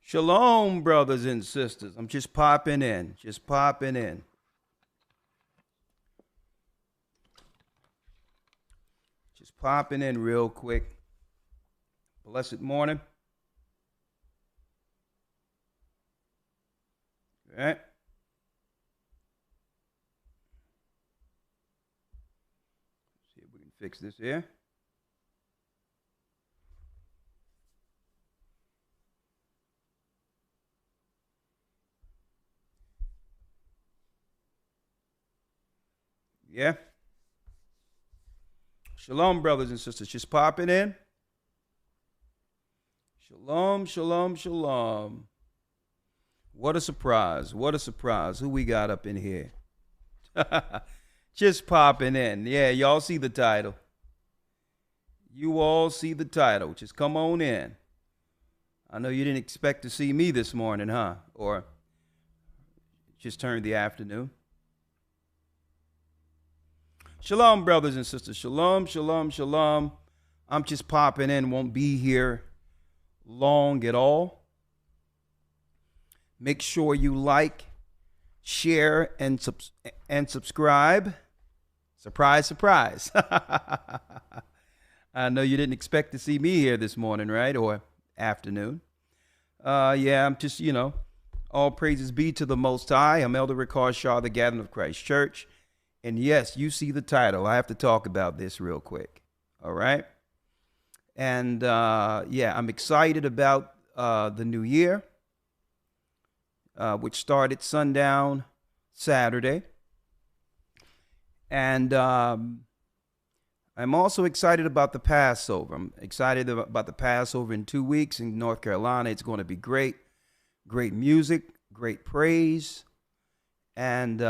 Shalom, brothers and sisters. I'm just popping in, just popping in real quick. Blessed morning. All right. See if we can fix this here. Yeah. Shalom, brothers and sisters. Just popping in. Shalom, shalom, shalom. What a surprise. What a surprise. Who we got up in here? Just popping in. Yeah, y'all see the title. You all see the title. Just come on in. I know you didn't expect to see me this morning, huh? Or just turned the afternoon. Shalom, brothers and sisters. Shalom, shalom, shalom. I'm just popping in. Won't be here long at all. Make sure you like, share, and subscribe. Surprise, surprise. I know you didn't expect to see me here this morning, right? Or afternoon. Yeah, I'm just, all praises be to the Most High. I'm Elder Ricard Shaw, the Gathering of Christ Church. And yes, you see the title. I have to talk about this real quick. All right. And yeah, I'm excited about the new year, which started sundown Saturday. And I'm also excited about the Passover. I'm excited about the Passover in 2 weeks in North Carolina. It's going to be great. Great music, great praise. And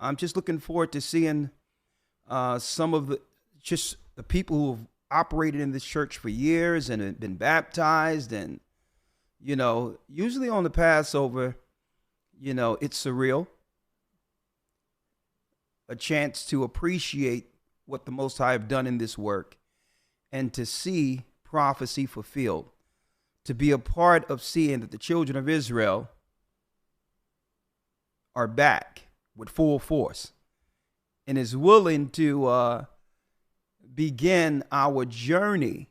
I'm just looking forward to seeing some of the people who have operated in this church for years and have been baptized. And, usually on the Passover, it's surreal. A chance to appreciate what the Most High have done in this work and to see prophecy fulfilled, to be a part of seeing that the children of Israel are back with full force and is willing to begin our journey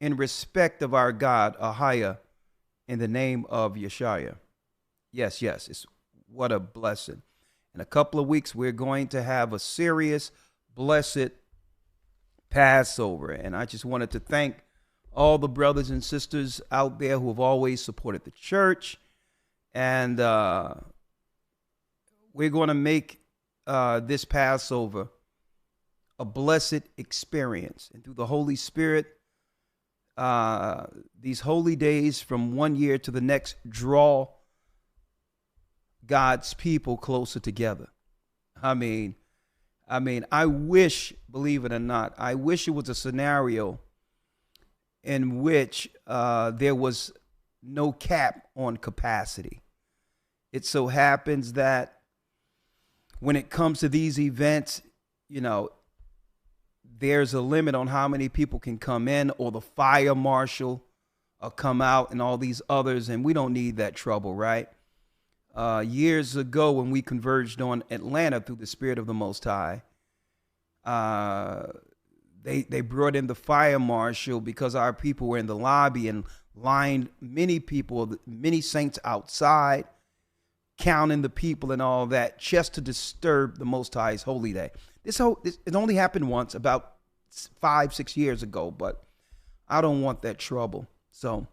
in respect of our God, AHAYAH, in the name of YASHAYA. Yes, it's what a blessing. In a couple of weeks, we're going to have a serious, blessed Passover. And I just wanted to thank all the brothers and sisters out there who have always supported the church. And we're going to make this Passover a blessed experience. And through the Holy Spirit, these holy days from one year to the next draw God's people closer together. I mean, I wish, believe it or not, I wish it was a scenario in which there was no cap on capacity. It so happens that when it comes to these events, there's a limit on how many people can come in, or the fire marshal come out and all these others. And we don't need that trouble, right? Years ago, when we converged on Atlanta through the Spirit of the Most High, they brought in the fire marshal because our people were in the lobby and lined many saints outside, counting the people and all that, just to disturb the Most High's holy day. It only happened once, about 5-6 years ago, but I don't want that trouble. So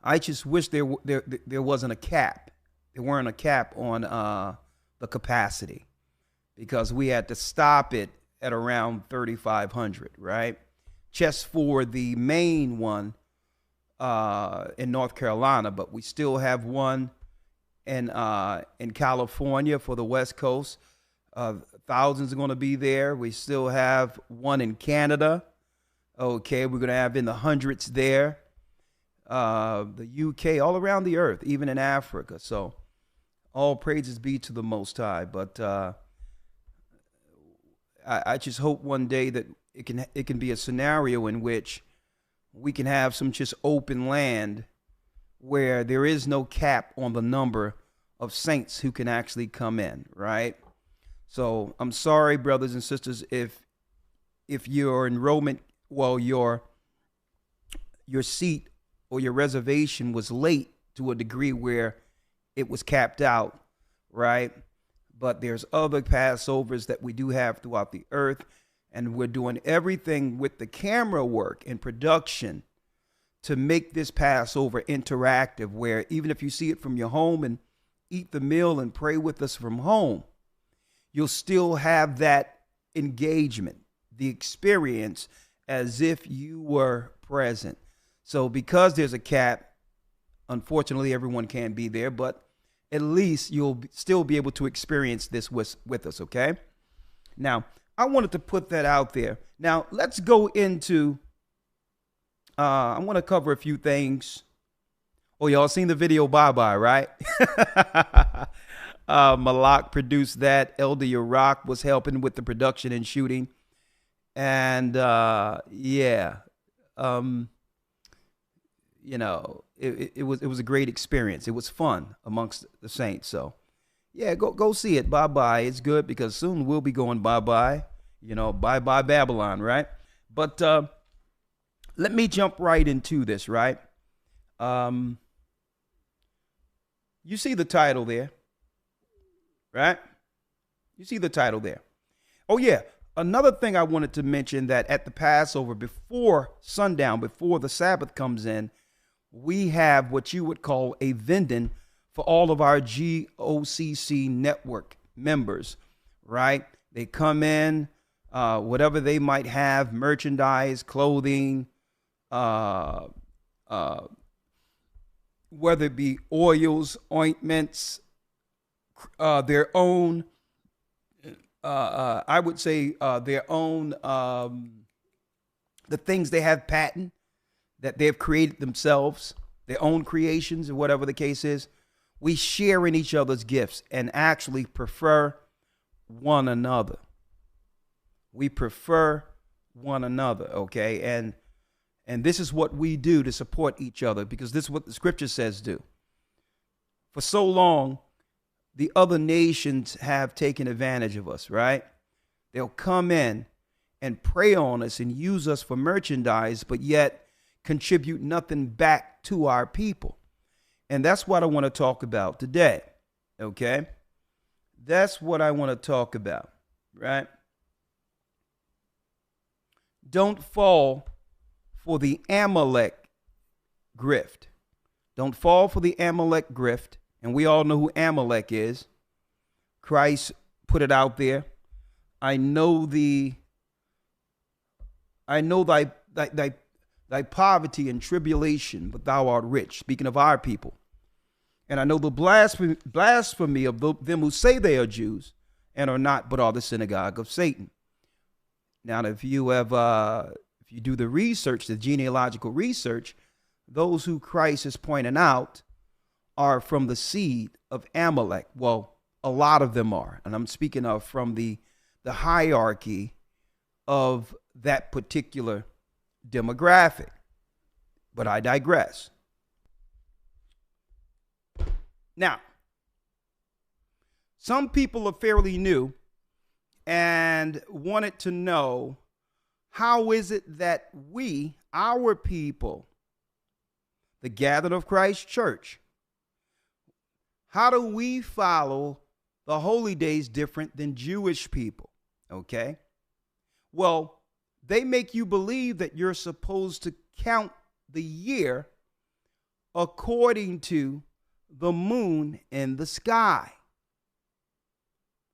I just wish there wasn't a cap. There weren't a cap on the capacity, because we had to stop it at around 3,500, right? Just for the main one in North Carolina, but we still have one in California for the West Coast. Thousands are going to be there. We still have one in Canada. Okay, we're going to have in the hundreds there. The UK, all around the earth, even in Africa. So all praises be to the Most High. But I just hope one day that it can be a scenario in which we can have some just open land where there is no cap on the number of saints who can actually come in, right? So I'm sorry, brothers and sisters, if your enrollment, well, your seat or your reservation was late to a degree where it was capped out, right? But there's other Passovers that we do have throughout the earth, and we're doing everything with the camera work and production to make this Passover interactive, where even if you see it from your home and eat the meal and pray with us from home, you'll still have that engagement, the experience as if you were present. So because there's a cap, unfortunately, everyone can't be there, but at least you'll still be able to experience this with us, okay? Now, I wanted to put that out there. Now, let's go into, I want to cover a few things. Oh, y'all seen the video, Bye-Bye, right? Malak produced that. Elder Yarack was helping with the production and shooting. And, yeah, you know, it was a great experience. It was fun amongst the saints. So, yeah, go see it. Bye-Bye. It's good because soon we'll be going bye-bye. You know, bye-bye Babylon, right? But let me jump right into this, right? You see the title there, right? You see the title there. Oh, yeah. Another thing I wanted to mention, that at the Passover, before sundown, before the Sabbath comes in, we have what you would call a vending for all of our GOCC network members, right? They come in, whatever they might have, merchandise, clothing, whether it be oils, ointments, their own, I would say their own, the things they have patent that they've created themselves, their own creations, or whatever the case is. We share in each other's gifts and actually prefer one another. We prefer one another, okay? And this is what we do to support each other, because this is what the scripture says do. For so long, the other nations have taken advantage of us, right? They'll come in and prey on us and use us for merchandise, but yet contribute nothing back to our people. And that's what I want to talk about today, okay? That's what I want to talk about, right? Don't fall for the Amalek grift. Don't fall for the Amalek grift. And we all know who Amalek is. Christ put it out there. I know thy poverty and tribulation, but thou art rich. Speaking of our people. And I know the blasphemy of them who say they are Jews and are not, but are the synagogue of Satan. Now, if you do the research, the genealogical research, those who Christ is pointing out are from the seed of Amalek. Well, a lot of them are. And I'm speaking of from the hierarchy of that particular demographic. But I digress. Now, some people are fairly new and wanted to know, how is it that we, our people, the gathered of Christ Church, how do we follow the holy days different than Jewish people? Okay. Well, they make you believe that you're supposed to count the year according to the moon in the sky.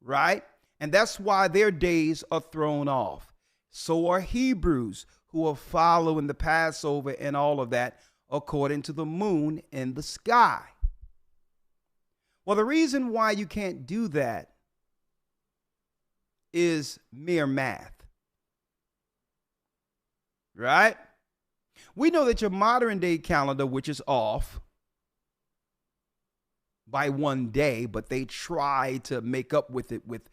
Right? And that's why their days are thrown off. So are Hebrews, who are following the Passover and all of that according to the moon in the sky. Well, the reason why you can't do that is mere math. Right? We know that your modern day calendar, which is off by one day, but they try to make up with it with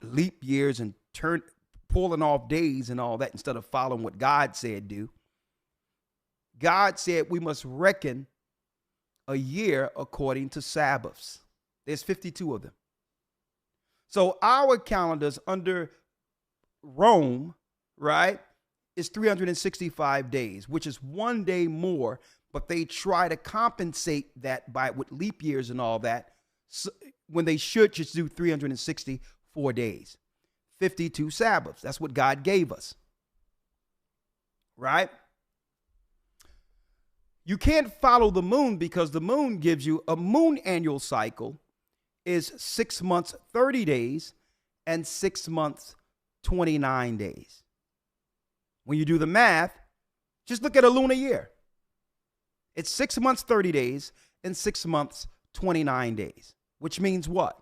leap years and pulling off days and all that instead of following what God said do. God said we must reckon a year according to Sabbaths. There's 52 of them. So our calendars under Rome, right, is 365 days, which is one day more, but they try to compensate that by with leap years and all that, so when they should just do 364 days, 52 Sabbaths. That's what God gave us, right? You can't follow the moon because the moon gives you a moon annual cycle is 6 months, 30 days, and 6 months, 29 days. When you do the math, just look at a lunar year. It's 6 months, 30 days, and 6 months, 29 days, which means what?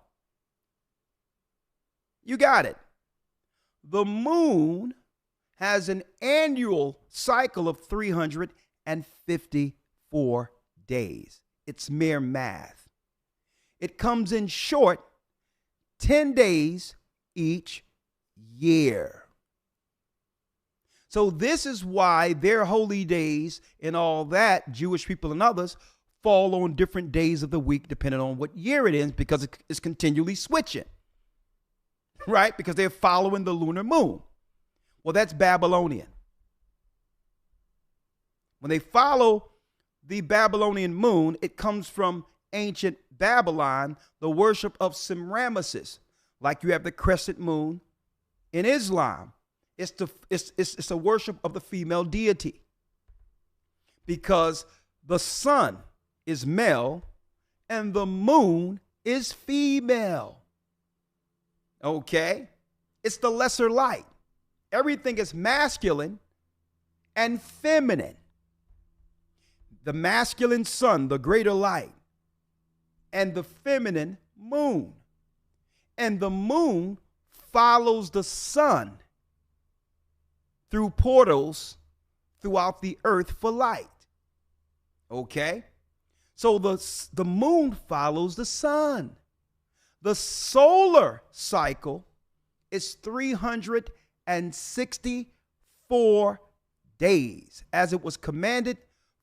You got it. The moon has an annual cycle of 354 days. It's mere math. It comes in short 10 days each year. So this is why their holy days and all that, Jewish people and others, fall on different days of the week depending on what year it is, because it's continually switching, right? Because they're following the lunar moon. Well, that's Babylonian. When they follow the Babylonian moon, it comes from ancient Babylon, the worship of Semiramis, like you have the crescent moon in Islam. It's a worship of the female deity, because the sun is male and the moon is female. Okay? It's the lesser light. Everything is masculine and feminine. The masculine sun, the greater light, and the feminine moon. And the moon follows the sun through portals throughout the earth for light. Okay? So the moon follows the sun. The solar cycle is 364 days, as it was commanded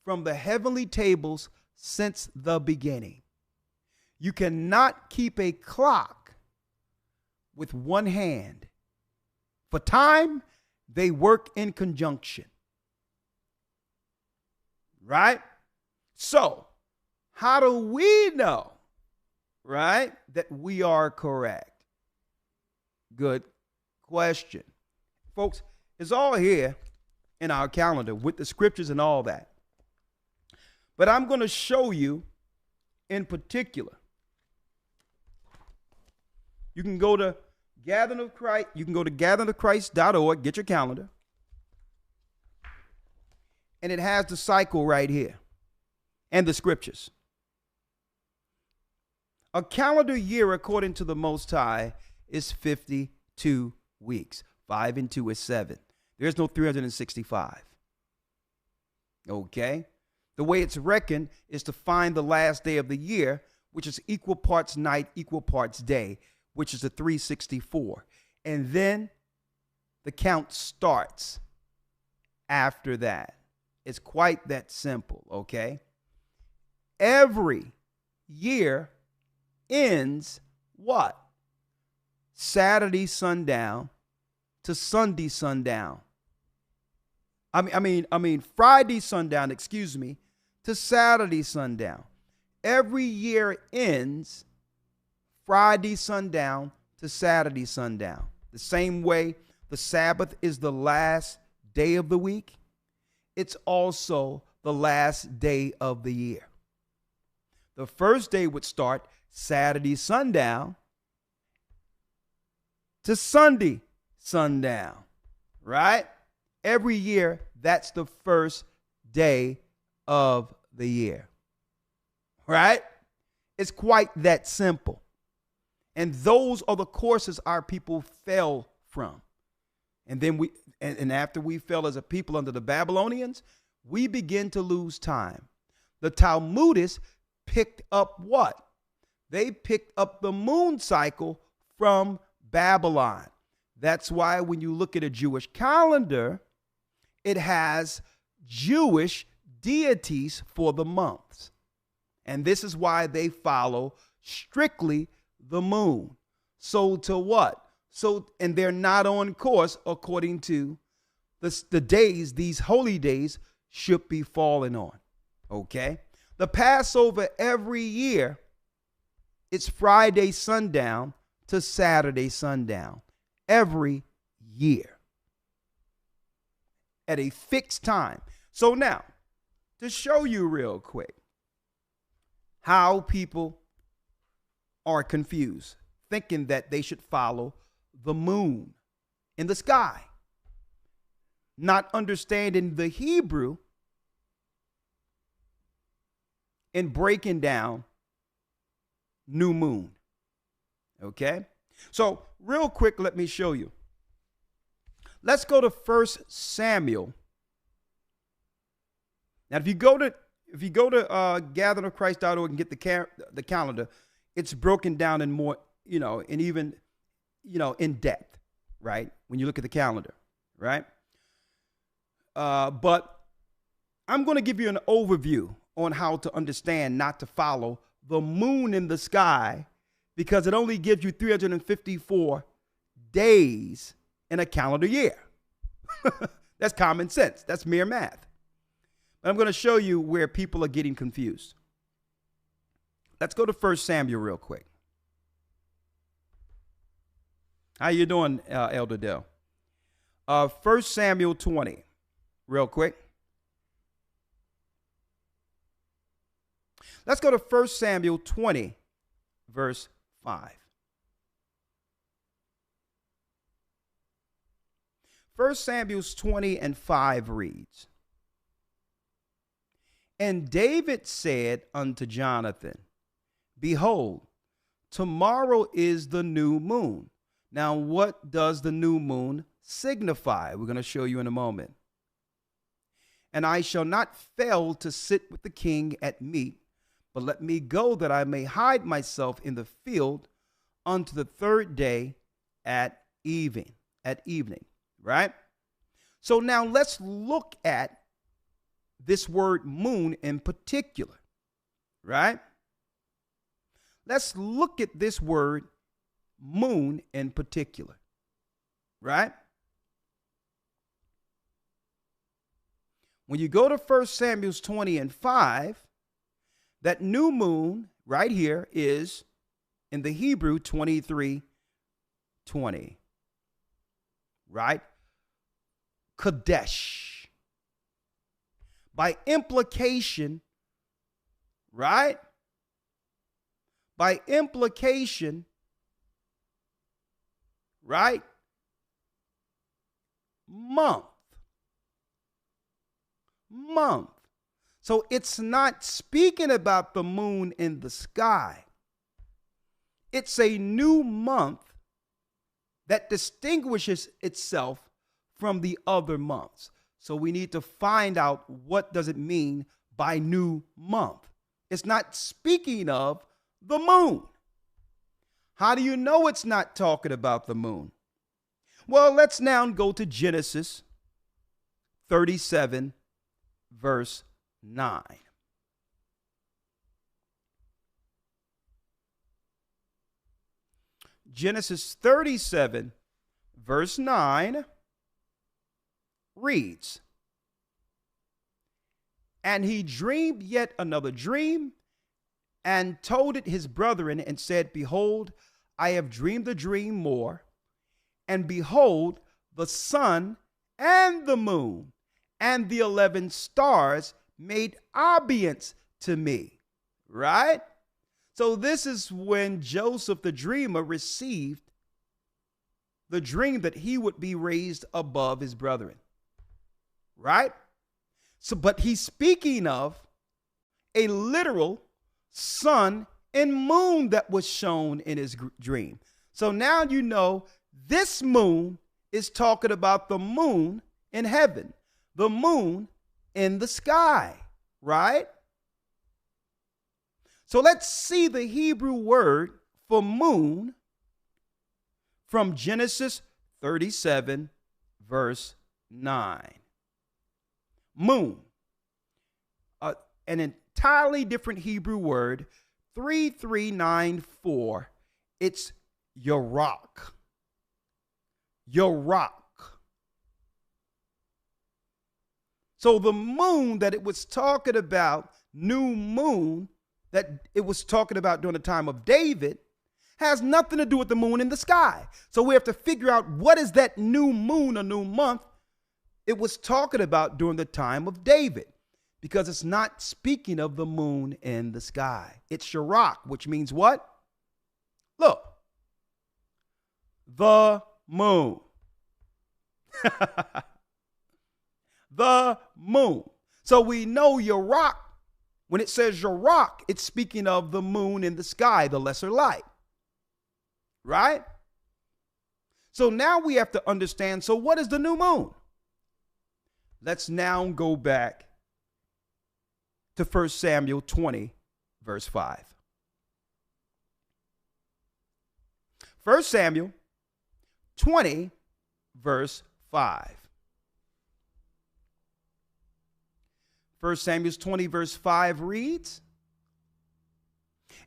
from the heavenly tables since the beginning. You cannot keep a clock with one hand. For time, they work in conjunction. Right? So, how do we know, right, that we are correct? Good question. Folks, it's all here in our calendar with the scriptures and all that. But I'm going to show you in particular. You can go to Gathering of Christ. You can go to gatheringofchrist.org, get your calendar. And it has the cycle right here and the scriptures. A calendar year, according to the Most High, is 52 weeks. 5 and 2 is 7. There's no 365. Okay? The way it's reckoned is to find the last day of the year, which is equal parts night, equal parts day, which is a 364. And then the count starts after that. It's quite that simple, okay? Every year ends what? Saturday sundown to Sunday sundown. I mean Friday sundown, excuse me, to Saturday sundown. Every year ends Friday sundown to Saturday sundown. The same way the Sabbath is the last day of the week, it's also the last day of the year. The first day would start Saturday sundown to Sunday sundown, right? Every year, that's the first day of the year, right? It's quite that simple. And those are the courses our people fell from. And then and after we fell as a people under the Babylonians, we begin to lose time. The Talmudists picked up what? They picked up the moon cycle from Babylon. That's why when you look at a Jewish calendar, it has Jewish deities for the months. And this is why they follow strictly the moon. So to what? So, and they're not on course according to the days, these holy days should be falling on. Okay. The Passover every year, it's Friday sundown to Saturday sundown every year at a fixed time. So now, to show you real quick how people are confused, thinking that they should follow the moon in the sky, not understanding the Hebrew and breaking down new moon. Okay? So real quick, let me show you. Let's go to 1 Samuel. Now, if you go to gatheringofchrist.org and get the calendar, it's broken down in more, and even, in depth, right? When you look at the calendar, right? But I'm going to give you an overview on how to understand not to follow the moon in the sky, because it only gives you 354 days in a calendar year. That's common sense. That's mere math. But I'm going to show you where people are getting confused. Let's go to 1 Samuel real quick. How you doing, Elder Dell? 1 Samuel 20, real quick. Let's go to 1 Samuel 20, verse 5. 1 Samuel 20 and 5 reads, "And David said unto Jonathan, Behold, tomorrow is the new moon." Now, what does the new moon signify? We're going to show you in a moment. "And I shall not fail to sit with the king at meat, but let me go that I may hide myself in the field unto the third day at evening. Right? So now let's look at this word moon in particular. Right? Let's look at this word moon in particular. Right? When you go to 1 Samuel 20 and 5, that new moon right here is in the Hebrew 23:20. Right? Kadesh. By implication, right? By implication, right? Month. So it's not speaking about the moon in the sky. It's a new month that distinguishes itself from the other months. So we need to find out, what does it mean by new month? It's not speaking of the moon. How do you know it's not talking about the moon? Well, let's now go to Genesis 37, verse 9. Genesis 37, verse 9 reads, "And he dreamed yet another dream, and told it his brethren, and said, Behold, I have dreamed a dream more. And behold, the sun and the moon and the 11 stars made obeisance to me." Right? So this is when Joseph the dreamer received the dream that he would be raised above his brethren. Right? So, but he's speaking of a literal sun and moon that was shown in his dream. So now you know this moon is talking about the moon in heaven, the moon in the sky, right? So let's see the Hebrew word for moon from Genesis 37, verse 9. Moon. an entirely different Hebrew word, 3394. It's Yarok. Yarok. So the moon that it was talking about, new moon, that it was talking about during the time of David, has nothing to do with the moon in the sky. So we have to figure out what is that new moon, a new month, it was talking about during the time of David, because it's not speaking of the moon in the sky. It's Shirach, which means what? Look, the moon. The moon. So we know Yarok, when it says Yarok, it's speaking of the moon in the sky, the lesser light. Right? So now we have to understand, so what is the new moon? Let's now go back to 1 Samuel 20, verse 5. 1 Samuel 20, verse 5. 1 Samuel 20, verse 5 reads,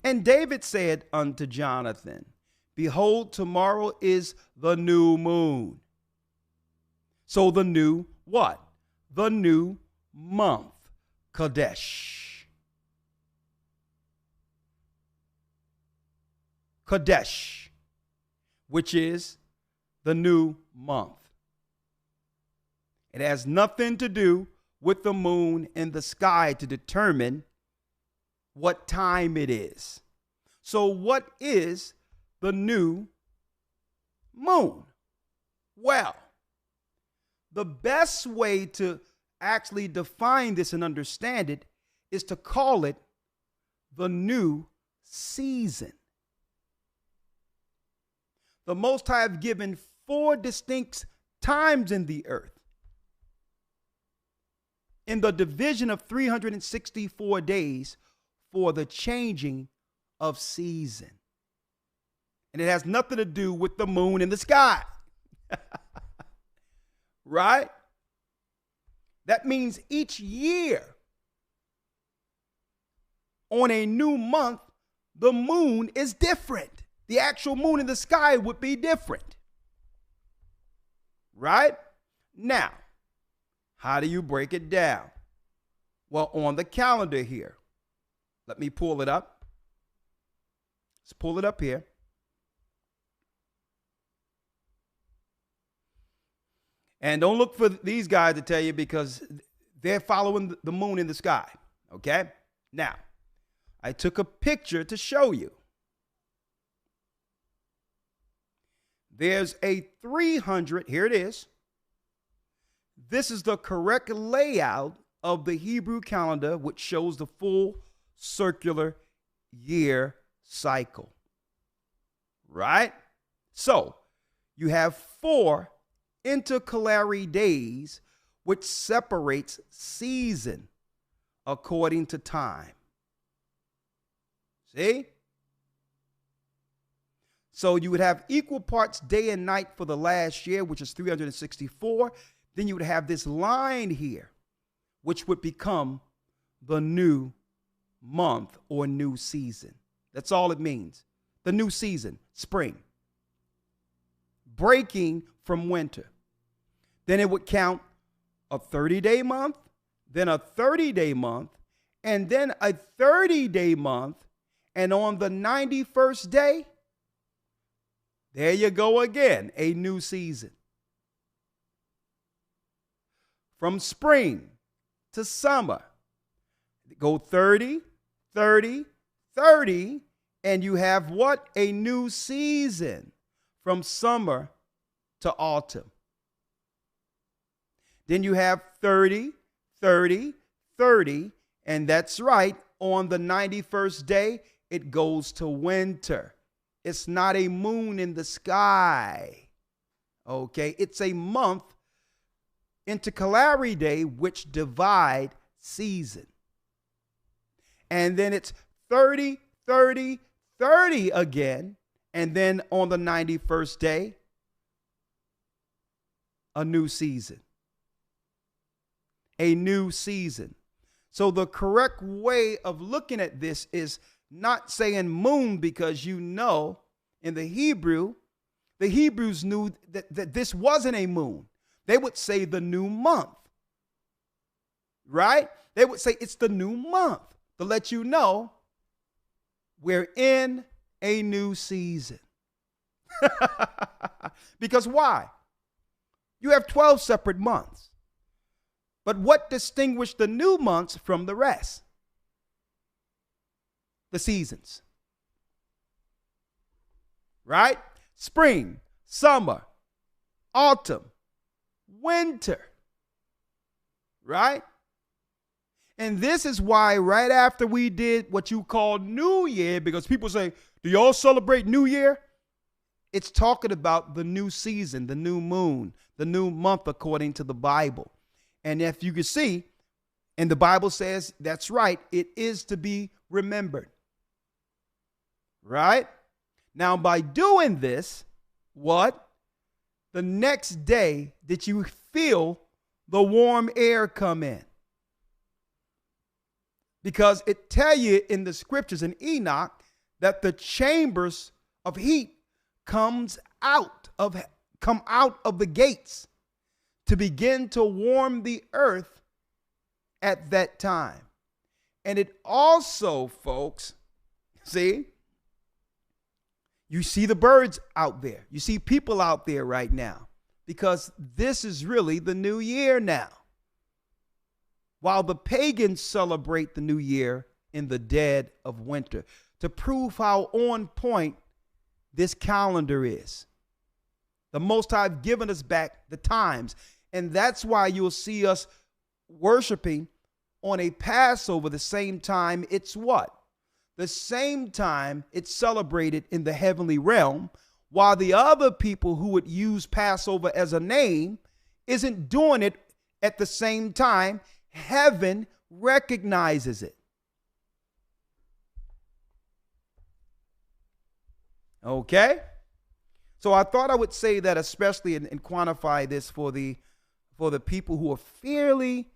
"And David said unto Jonathan, Behold, tomorrow is the new moon." So the new what? The new month, Kadesh. Kadesh, which is the new month. It has nothing to do with the moon in the sky to determine what time it is. So what is the new moon? Well, the best way to actually define this and understand it is to call it the new season. The Most High have given 4 distinct times in the earth, in the division of 364 days for the changing of season. And it has nothing to do with the moon in the sky. Right? That means each year on a new month, the moon is different. The actual moon in the sky would be different. Right? Now, how do you break it down? Well, on the calendar here, let me pull it up. Let's pull it up here. And don't look for these guys to tell you, because they're following the moon in the sky. Okay? Now, I took a picture to show you. There's a 300, here it is. This is the correct layout of the Hebrew calendar, which shows the full circular year cycle. Right? So, you have 4 intercalary days, which separates season according to time. See? So you would have equal parts day and night for the last year, which is 364. Then you would have this line here, which would become the new month or new season. That's all it means. The new season, spring. Breaking from winter. Then it would count a 30-day month, then a 30-day month, and then a 30-day month. And on the 91st day, there you go again, a new season. From spring to summer, go 30, 30, 30, and you have what? A new season from summer to autumn. Then you have 30, 30, 30, and that's right, on the 91st day, it goes to winter. It's not a moon in the sky. Okay, it's a month, intercalary day, which divide season. And then it's 30, 30, 30 again. And then on the 91st day, a new season. A new season. So the correct way of looking at this is not saying moon, because in the Hebrews knew that this wasn't a moon. They would say the new month, right? They would say it's the new month to let you know we're in a new season. Because why? You have 12 separate months. But what distinguished the new months from the rest? The seasons. Right? Spring, summer, autumn, winter. Right? And this is why right after we did what you call New Year, because people say, do y'all celebrate New Year? It's talking about the new season, the new moon, the new month according to the Bible. And if you can see, and the Bible says, that's right, it is to be remembered. Right? Now, by doing this, what? The next day, did you feel the warm air come in? Because it tell you in the scriptures in Enoch that the chambers of heat come out of the gates to begin to warm the earth at that time. And it also, folks, see, you see the birds out there. You see people out there right now, because this is really the new year now. While the pagans celebrate the new year in the dead of winter, to prove how on point this calendar is. The Most High have given us back the times. And that's why you'll see us worshiping on a Passover the same time it's what? The same time it's celebrated in the heavenly realm, while the other people who would use Passover as a name isn't doing it at the same time. Heaven recognizes it. Okay? So I thought I would say that, especially and quantify this for the people who are fairly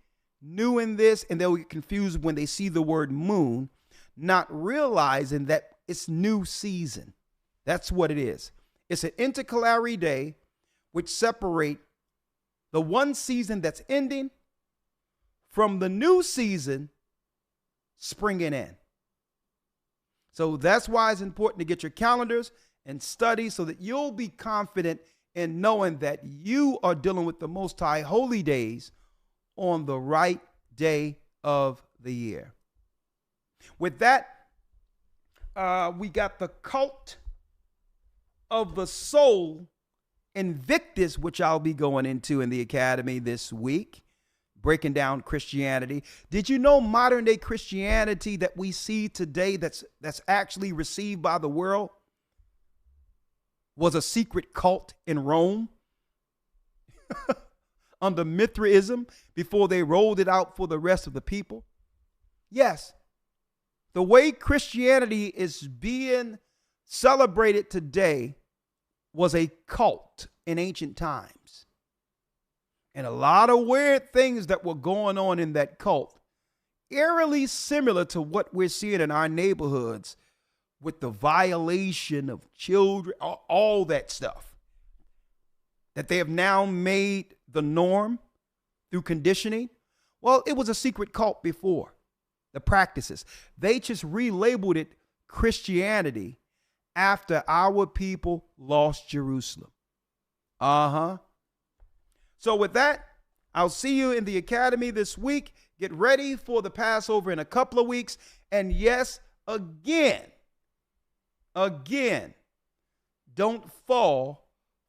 new in this, and they'll get confused when they see the word moon, not realizing that it's new season. That's what it is. It's an intercalary day which separate the one season that's ending from the new season springing in. So that's why it's important to get your calendars and study so that you'll be confident in knowing that you are dealing with the Most High holy days on the right day of the year. With that, we got the cult of the soul, Invictus, which I'll be going into in the academy this week, breaking down Christianity. Did you know modern day Christianity that we see today that's actually received by the world was a secret cult in Rome under Mithraism before they rolled it out for the rest of the people? Yes. The way Christianity is being celebrated today was a cult in ancient times. And a lot of weird things that were going on in that cult, eerily similar to what we're seeing in our neighborhoods with the violation of children, all that stuff that they have now made the norm through conditioning. Well, it was a secret cult before, the practices. They just relabeled it Christianity after our people lost Jerusalem. So with that, I'll see you in the academy this week. Get ready for the Passover in a couple of weeks. And yes, again, don't fall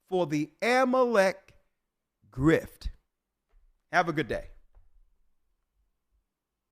for the Amalek grift. Have a good day.